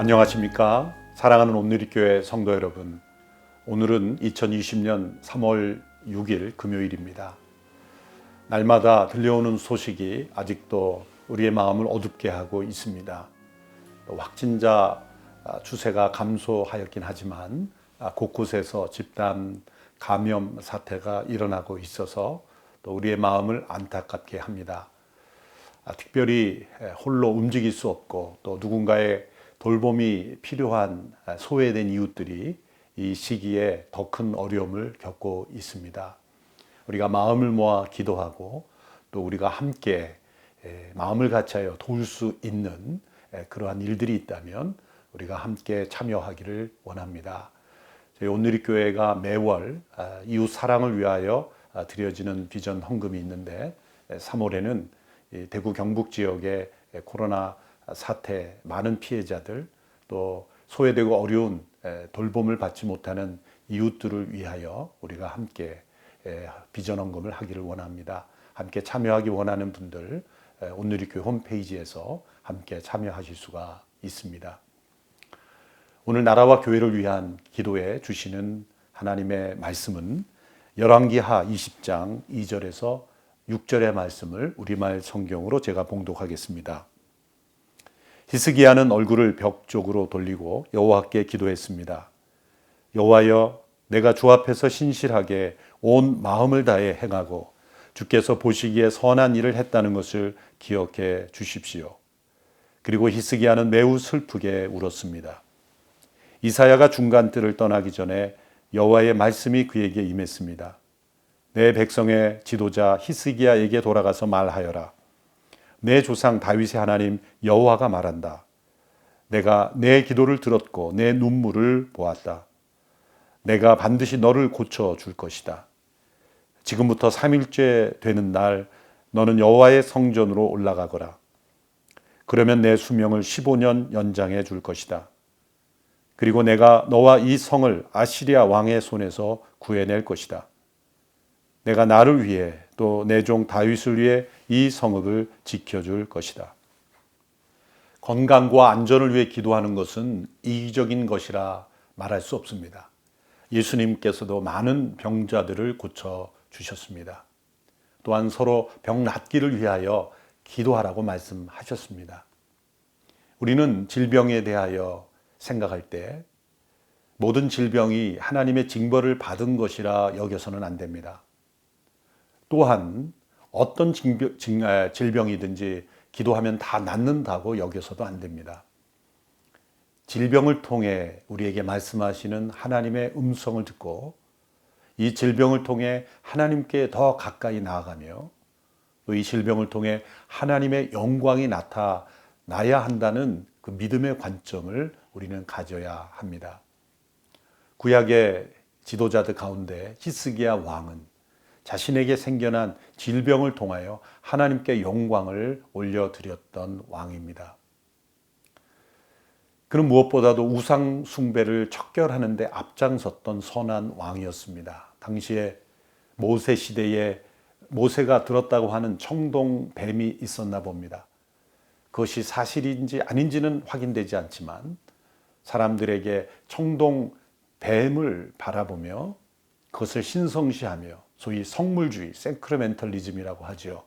안녕하십니까? 사랑하는 온누리교회 성도 여러분, 오늘은 2020년 3월 6일 금요일입니다. 날마다 들려오는 소식이 아직도 우리의 마음을 어둡게 하고 있습니다. 확진자 추세가 감소하였긴 하지만 곳곳에서 집단 감염 사태가 일어나고 있어서 또 우리의 마음을 안타깝게 합니다. 특별히 홀로 움직일 수 없고 또 누군가의 돌봄이 필요한 소외된 이웃들이 이 시기에 더 큰 어려움을 겪고 있습니다. 우리가 마음을 모아 기도하고 또 우리가 함께 마음을 같이하여 도울 수 있는 그러한 일들이 있다면 우리가 함께 참여하기를 원합니다. 저희 온누리교회가 매월 이웃 사랑을 위하여 드려지는 비전 헌금이 있는데 3월에는 대구 경북 지역의 코로나 사태 많은 피해자들 또 소외되고 어려운 돌봄을 받지 못하는 이웃들을 위하여 우리가 함께 비전 헌금을 하기를 원합니다. 함께 참여하기 원하는 분들 온누리교회 홈페이지에서 함께 참여하실 수가 있습니다. 오늘 나라와 교회를 위한 기도에 주시는 하나님의 말씀은 열왕기하 20장 2절에서 6절의 말씀을 우리말 성경으로 제가 봉독하겠습니다. 히스기야는 얼굴을 벽 쪽으로 돌리고 여호와께 기도했습니다. 여호와여, 내가 주 앞에서 신실하게 온 마음을 다해 행하고 주께서 보시기에 선한 일을 했다는 것을 기억해 주십시오. 그리고 히스기야는 매우 슬프게 울었습니다. 이사야가 중간뜰을 떠나기 전에 여호와의 말씀이 그에게 임했습니다. 내 백성의 지도자 히스기야에게 돌아가서 말하여라. 내 조상 다윗의 하나님 여호와가 말한다. 내가 내 기도를 들었고 내 눈물을 보았다. 내가 반드시 너를 고쳐줄 것이다. 지금부터 3일째 되는 날 너는 여호와의 성전으로 올라가거라. 그러면 내 수명을 15년 연장해 줄 것이다. 그리고 내가 너와 이 성을 아시리아 왕의 손에서 구해낼 것이다. 내가 나를 위해 또 내 종 다윗을 위해 이 성읍을 지켜줄 것이다. 건강과 안전을 위해 기도하는 것은 이기적인 것이라 말할 수 없습니다. 예수님께서도 많은 병자들을 고쳐주셨습니다. 또한 서로 병 낫기를 위하여 기도하라고 말씀하셨습니다. 우리는 질병에 대하여 생각할 때 모든 질병이 하나님의 징벌을 받은 것이라 여겨서는 안 됩니다. 또한 어떤 질병이든지 기도하면 다 낫는다고 여겨서도 안 됩니다. 질병을 통해 우리에게 말씀하시는 하나님의 음성을 듣고 이 질병을 통해 하나님께 더 가까이 나아가며 또 이 질병을 통해 하나님의 영광이 나타나야 한다는 그 믿음의 관점을 우리는 가져야 합니다. 구약의 지도자들 가운데 히스기야 왕은 자신에게 생겨난 질병을 통하여 하나님께 영광을 올려드렸던 왕입니다. 그는 무엇보다도 우상 숭배를 척결하는 데 앞장섰던 선한 왕이었습니다. 당시에 모세 시대에 모세가 들었다고 하는 청동뱀이 있었나 봅니다. 그것이 사실인지 아닌지는 확인되지 않지만 사람들에게 청동뱀을 바라보며 그것을 신성시하며 소위 성물주의, 세크레멘털리즘이라고 하죠.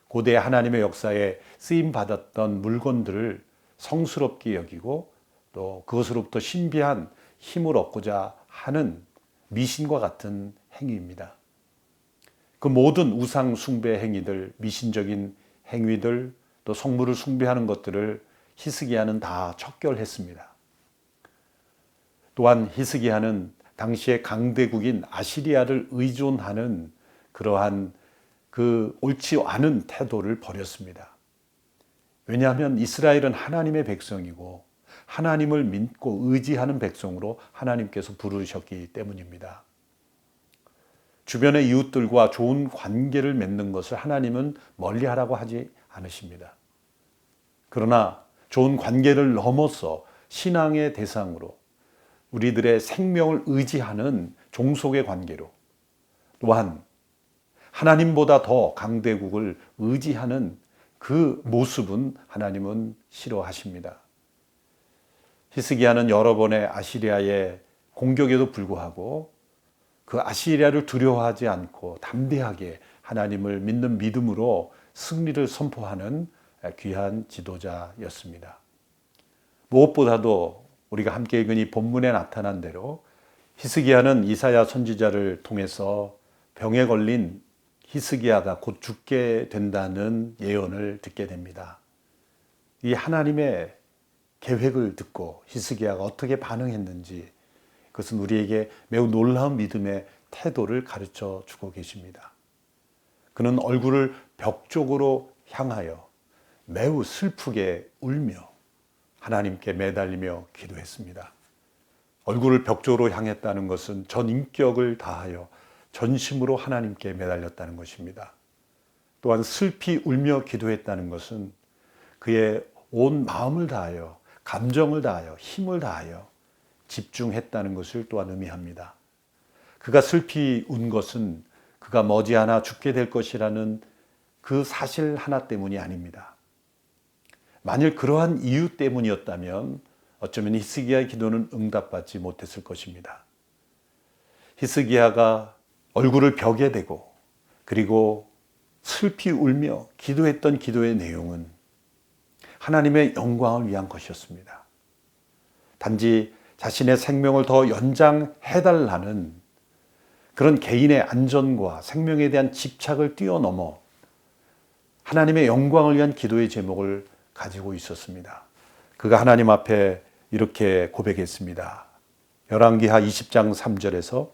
고대 하나님의 역사에 쓰임받았던 물건들을 성스럽게 여기고 또 그것으로부터 신비한 힘을 얻고자 하는 미신과 같은 행위입니다. 그 모든 우상 숭배 행위들, 미신적인 행위들, 또 성물을 숭배하는 것들을 히스기야는 다 척결했습니다. 또한 히스기야는 당시의 강대국인 아시리아를 의존하는 그러한 그 옳지 않은 태도를 버렸습니다. 왜냐하면 이스라엘은 하나님의 백성이고 하나님을 믿고 의지하는 백성으로 하나님께서 부르셨기 때문입니다. 주변의 이웃들과 좋은 관계를 맺는 것을 하나님은 멀리하라고 하지 않으십니다. 그러나 좋은 관계를 넘어서 신앙의 대상으로 우리들의 생명을 의지하는 종속의 관계로 또한 하나님보다 더 강대국을 의지하는 그 모습은 하나님은 싫어하십니다. 히스기야는 여러 번의 아시리아의 공격에도 불구하고 그 아시리아를 두려워하지 않고 담대하게 하나님을 믿는 믿음으로 승리를 선포하는 귀한 지도자였습니다. 무엇보다도 우리가 함께 읽은 이 본문에 나타난 대로 히스기야는 이사야 선지자를 통해서 병에 걸린 히스기야가 곧 죽게 된다는 예언을 듣게 됩니다. 이 하나님의 계획을 듣고 히스기야가 어떻게 반응했는지 그것은 우리에게 매우 놀라운 믿음의 태도를 가르쳐 주고 계십니다. 그는 얼굴을 벽 쪽으로 향하여 매우 슬프게 울며 하나님께 매달리며 기도했습니다. 얼굴을 벽 쪽으로 향했다는 것은 전 인격을 다하여 전심으로 하나님께 매달렸다는 것입니다. 또한 슬피 울며 기도했다는 것은 그의 온 마음을 다하여 감정을 다하여 힘을 다하여 집중했다는 것을 또한 의미합니다. 그가 슬피 운 것은 그가 머지않아 죽게 될 것이라는 그 사실 하나 때문이 아닙니다. 만일 그러한 이유 때문이었다면 어쩌면 히스기야의 기도는 응답받지 못했을 것입니다. 히스기야가 얼굴을 벽에 대고 그리고 슬피 울며 기도했던 기도의 내용은 하나님의 영광을 위한 것이었습니다. 단지 자신의 생명을 더 연장해달라는 그런 개인의 안전과 생명에 대한 집착을 뛰어넘어 하나님의 영광을 위한 기도의 제목을 가지고 있었습니다. 그가 하나님 앞에 이렇게 고백했습니다. 열왕기하 20장 3절에서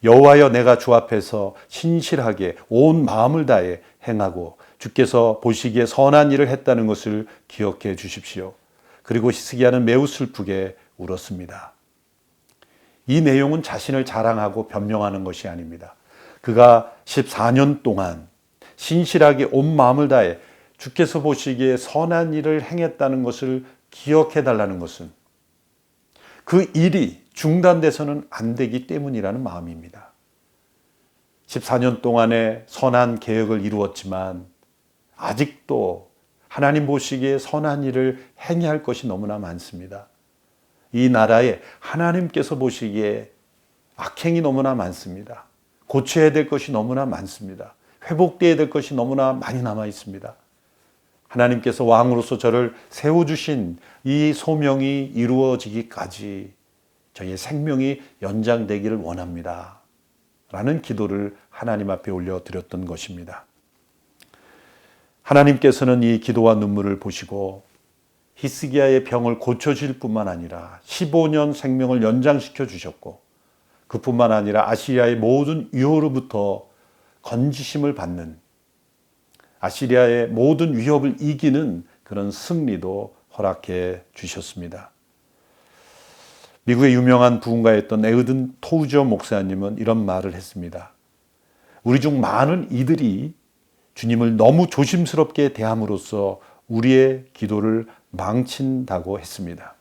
여호와여 내가 주 앞에서 신실하게 온 마음을 다해 행하고 주께서 보시기에 선한 일을 했다는 것을 기억해 주십시오. 그리고 히스기야는 매우 슬프게 울었습니다. 이 내용은 자신을 자랑하고 변명하는 것이 아닙니다. 그가 14년 동안 신실하게 온 마음을 다해 주께서 보시기에 선한 일을 행했다는 것을 기억해 달라는 것은 그 일이 중단돼서는 안 되기 때문이라는 마음입니다. 14년 동안의 선한 계획을 이루었지만 아직도 하나님 보시기에 선한 일을 행해야 할 것이 너무나 많습니다. 이 나라에 하나님께서 보시기에 악행이 너무나 많습니다. 고쳐야 될 것이 너무나 많습니다. 회복되어야 될 것이 너무나 많이 남아 있습니다. 하나님께서 왕으로서 저를 세워주신 이 소명이 이루어지기까지 저희의 생명이 연장되기를 원합니다. 라는 기도를 하나님 앞에 올려드렸던 것입니다. 하나님께서는 이 기도와 눈물을 보시고 히스기야의 병을 고쳐줄 뿐만 아니라 15년 생명을 연장시켜 주셨고 그뿐만 아니라 아시리아의 모든 위협으로부터 건지심을 받는 아시리아의 모든 위협을 이기는 그런 승리도 허락해 주셨습니다. 미국의 유명한 부흥가였던 에흐든 토우저 목사님은 이런 말을 했습니다. 우리 중 많은 이들이 주님을 너무 조심스럽게 대함으로써 우리의 기도를 망친다고 했습니다.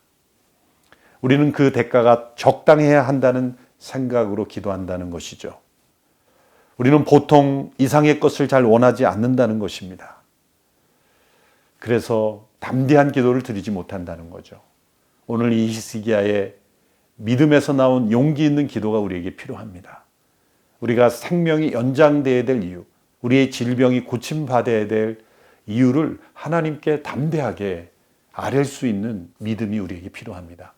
우리는 그 대가가 적당해야 한다는 생각으로 기도한다는 것이죠. 우리는 보통 이상의 것을 잘 원하지 않는다는 것입니다. 그래서 담대한 기도를 드리지 못한다는 거죠. 오늘 이 히스기야의 믿음에서 나온 용기 있는 기도가 우리에게 필요합니다. 우리가 생명이 연장되어야 될 이유, 우리의 질병이 고침받아야 될 이유를 하나님께 담대하게 아뢰 수 있는 믿음이 우리에게 필요합니다.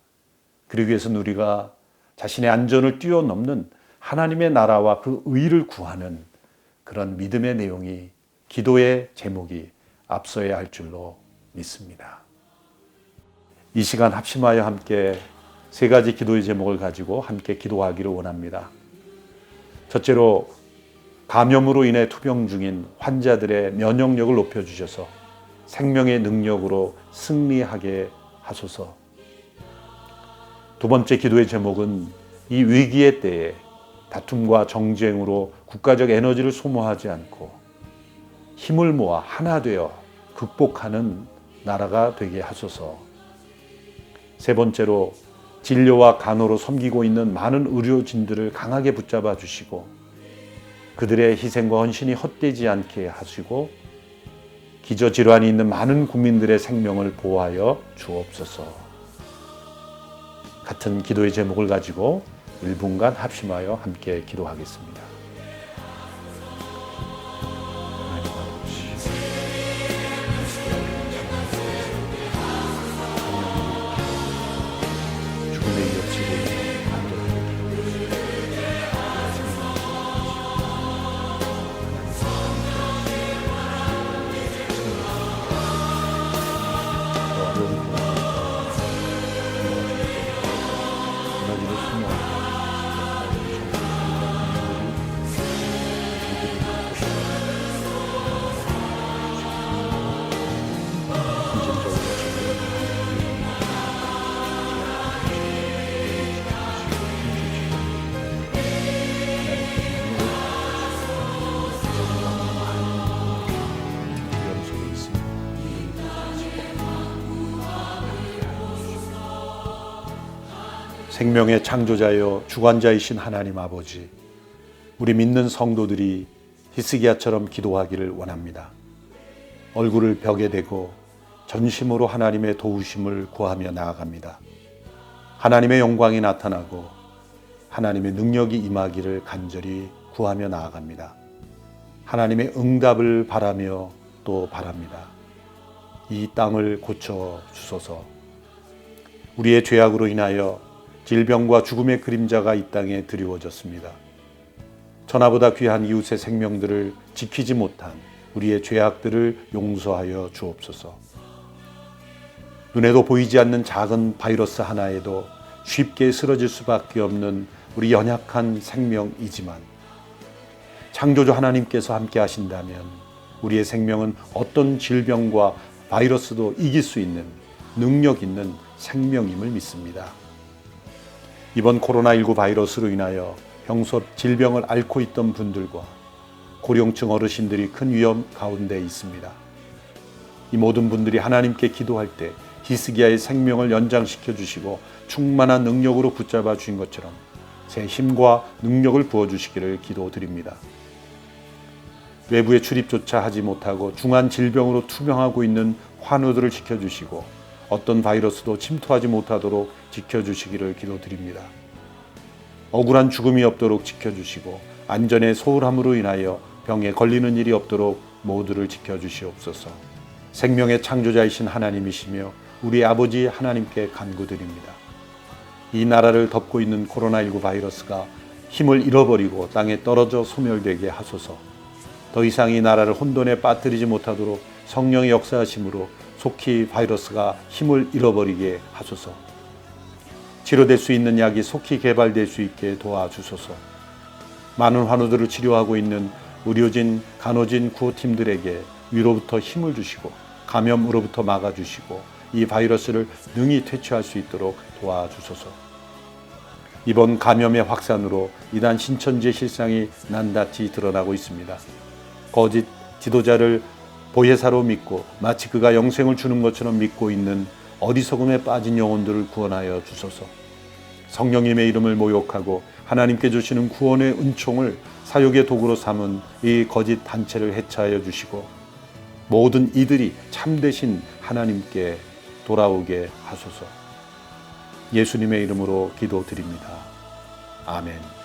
그러기 위해서는 우리가 자신의 안전을 뛰어넘는 하나님의 나라와 그 의를 구하는 그런 믿음의 내용이 기도의 제목이 앞서야 할 줄로 믿습니다. 이 시간 합심하여 함께 세 가지 기도의 제목을 가지고 함께 기도하기를 원합니다. 첫째로 감염으로 인해 투병 중인 환자들의 면역력을 높여주셔서 생명의 능력으로 승리하게 하소서. 두 번째 기도의 제목은 이 위기의 때에 다툼과 정쟁으로 국가적 에너지를 소모하지 않고 힘을 모아 하나 되어 극복하는 나라가 되게 하소서. 세 번째로 진료와 간호로 섬기고 있는 많은 의료진들을 강하게 붙잡아 주시고 그들의 희생과 헌신이 헛되지 않게 하시고 기저질환이 있는 많은 국민들의 생명을 보호하여 주옵소서. 같은 기도의 제목을 가지고 1분간 합심하여 함께 기도하겠습니다. 죽음에 이어지고 있는 생명의 창조자여 주관자이신 하나님 아버지, 우리 믿는 성도들이 히스기야처럼 기도하기를 원합니다. 얼굴을 벽에 대고 전심으로 하나님의 도우심을 구하며 나아갑니다. 하나님의 영광이 나타나고 하나님의 능력이 임하기를 간절히 구하며 나아갑니다. 하나님의 응답을 바라며 또 바랍니다. 이 땅을 고쳐 주소서. 우리의 죄악으로 인하여 질병과 죽음의 그림자가 이 땅에 드리워졌습니다. 천하보다 귀한 이웃의 생명들을 지키지 못한 우리의 죄악들을 용서하여 주옵소서. 눈에도 보이지 않는 작은 바이러스 하나에도 쉽게 쓰러질 수밖에 없는 우리 연약한 생명이지만 창조주 하나님께서 함께 하신다면 우리의 생명은 어떤 질병과 바이러스도 이길 수 있는 능력 있는 생명임을 믿습니다. 이번 코로나19 바이러스로 인하여 평소 질병을 앓고 있던 분들과 고령층 어르신들이 큰 위험 가운데 있습니다. 이 모든 분들이 하나님께 기도할 때 히스기야의 생명을 연장시켜 주시고 충만한 능력으로 붙잡아 주신 것처럼 새 힘과 능력을 부어주시기를 기도드립니다. 외부의 출입조차 하지 못하고 중한 질병으로 투병하고 있는 환우들을 지켜주시고 어떤 바이러스도 침투하지 못하도록 지켜주시기를 기도드립니다. 억울한 죽음이 없도록 지켜주시고 안전의 소홀함으로 인하여 병에 걸리는 일이 없도록 모두를 지켜주시옵소서. 생명의 창조자이신 하나님이시며 우리 아버지 하나님께 간구드립니다. 이 나라를 덮고 있는 코로나19 바이러스가 힘을 잃어버리고 땅에 떨어져 소멸되게 하소서. 더 이상 이 나라를 혼돈에 빠뜨리지 못하도록 성령의 역사하심으로 속히 바이러스가 힘을 잃어버리게 하소서. 치료될 수 있는 약이 속히 개발될 수 있게 도와주소서. 많은 환우들을 치료하고 있는 의료진, 간호진, 구호팀들에게 위로부터 힘을 주시고 감염으로부터 막아주시고 이 바이러스를 능히 퇴치할 수 있도록 도와주소서. 이번 감염의 확산으로 이단 신천지의 실상이 낱낱이 드러나고 있습니다. 거짓 지도자를 보혜사로 믿고 마치 그가 영생을 주는 것처럼 믿고 있는 어리석음에 빠진 영혼들을 구원하여 주소서. 성령님의 이름을 모욕하고 하나님께 주시는 구원의 은총을 사욕의 도구로 삼은 이 거짓 단체를 해체하여 주시고 모든 이들이 참되신 하나님께 돌아오게 하소서. 예수님의 이름으로 기도드립니다. 아멘.